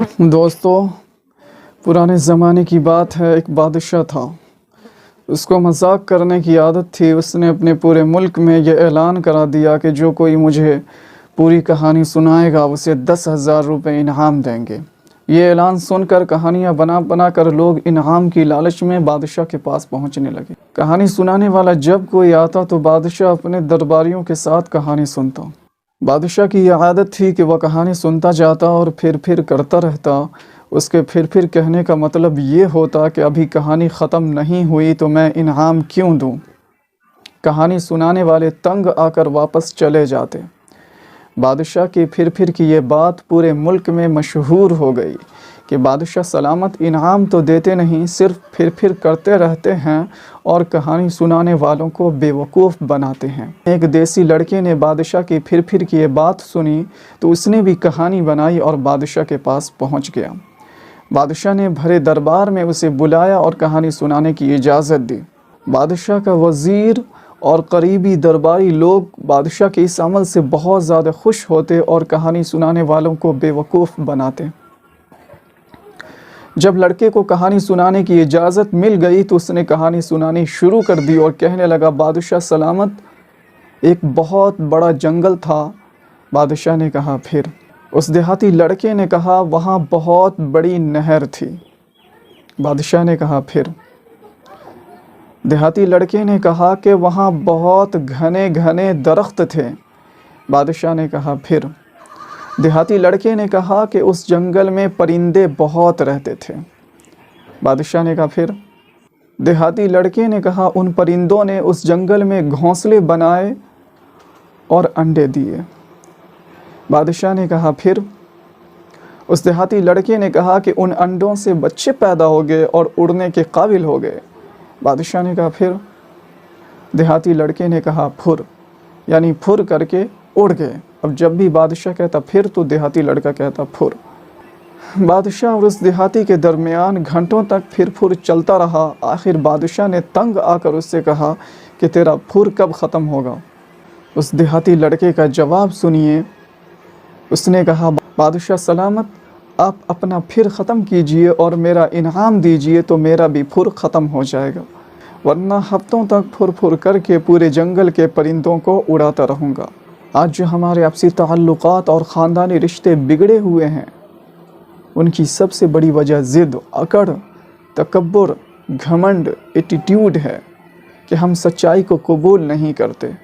दोस्तों, पुराने ज़माने की बात है। एक बादशाह था, उसको मजाक करने की आदत थी। उसने अपने पूरे मुल्क में यह ऐलान करा दिया कि जो कोई मुझे पूरी कहानी सुनाएगा उसे 10,000 रुपये इनाम देंगे। ये ऐलान सुनकर कहानियाँ बना बना कर लोग इनाम की लालच में बादशाह के पास पहुँचने लगे। कहानी सुनाने वाला जब कोई आता तो बादशाह अपने दरबारियों के साथ कहानी सुनता। बादशाह की यह आदत थी कि वह कहानी सुनता जाता और फिर करता रहता। उसके फिर कहने का मतलब ये होता कि अभी कहानी ख़त्म नहीं हुई तो मैं इनाम क्यों दूं। कहानी सुनाने वाले तंग आकर वापस चले जाते। बादशाह की फिर की ये बात पूरे मुल्क में मशहूर हो गई कि बादशाह सलामत इनाम तो देते नहीं, सिर्फ फिर करते रहते हैं और कहानी सुनाने वालों को बेवकूफ़ बनाते हैं। एक देसी लड़के ने बादशाह की फिर की ये बात सुनी तो उसने भी कहानी बनाई और बादशाह के पास पहुंच गया। बादशाह ने भरे दरबार में उसे बुलाया और कहानी सुनाने की इजाज़त दी। बादशाह का वज़ीर और करीबी दरबारी लोग बादशाह के इस अमल से बहुत ज़्यादा खुश होते और कहानी सुनाने वालों को बेवकूफ़ बनाते। जब लड़के को कहानी सुनाने की इजाज़त मिल गई तो उसने कहानी सुनानी शुरू कर दी और कहने लगा, बादशाह सलामत, एक बहुत बड़ा जंगल था। बादशाह ने कहा फिर। उस देहाती लड़के ने कहा, वहाँ बहुत बड़ी नहर थी। बादशाह ने कहा फिर। देहाती लड़के ने कहा कि वहाँ बहुत घने घने दरख्त थे। बादशाह ने कहा फिर। देहाती लड़के ने कहा कि उस जंगल में परिंदे बहुत रहते थे। बादशाह ने कहा फिर। देहाती लड़के ने कहा, उन परिंदों ने उस जंगल में घोंसले बनाए और अंडे दिए। बादशाह ने कहा फिर। उस देहाती लड़के ने कहा कि उन अंडों से बच्चे पैदा हो गए और उड़ने के काबिल हो गए। बादशाह ने कहा फिर। देहाती लड़के ने कहा फुर, यानी फुर करके उड़ गए। अब जब भी बादशाह कहता फिर तो देहाती लड़का कहता फुर। बादशाह और उस देहाती के दरमियान घंटों तक फिर चलता रहा। आखिर बादशाह ने तंग आकर उससे कहा कि तेरा फुर कब ख़त्म होगा। उस देहाती लड़के का जवाब सुनिए। उसने कहा, बादशाह सलामत, आप अपना फिर ख़त्म कीजिए और मेरा इनाम दीजिए तो मेरा भी फुर ख़त्म हो जाएगा, वरना हफ्तों तक फुर करके पूरे जंगल के परिंदों को उड़ाता रहूँगा। आज जो हमारे आपसी ताल्लुक़ात और ख़ानदानी रिश्ते बिगड़े हुए हैं, उनकी सबसे बड़ी वजह ज़िद, अकड़, तकब्बुर, घमंड, एटीट्यूड है कि हम सच्चाई को कबूल नहीं करते।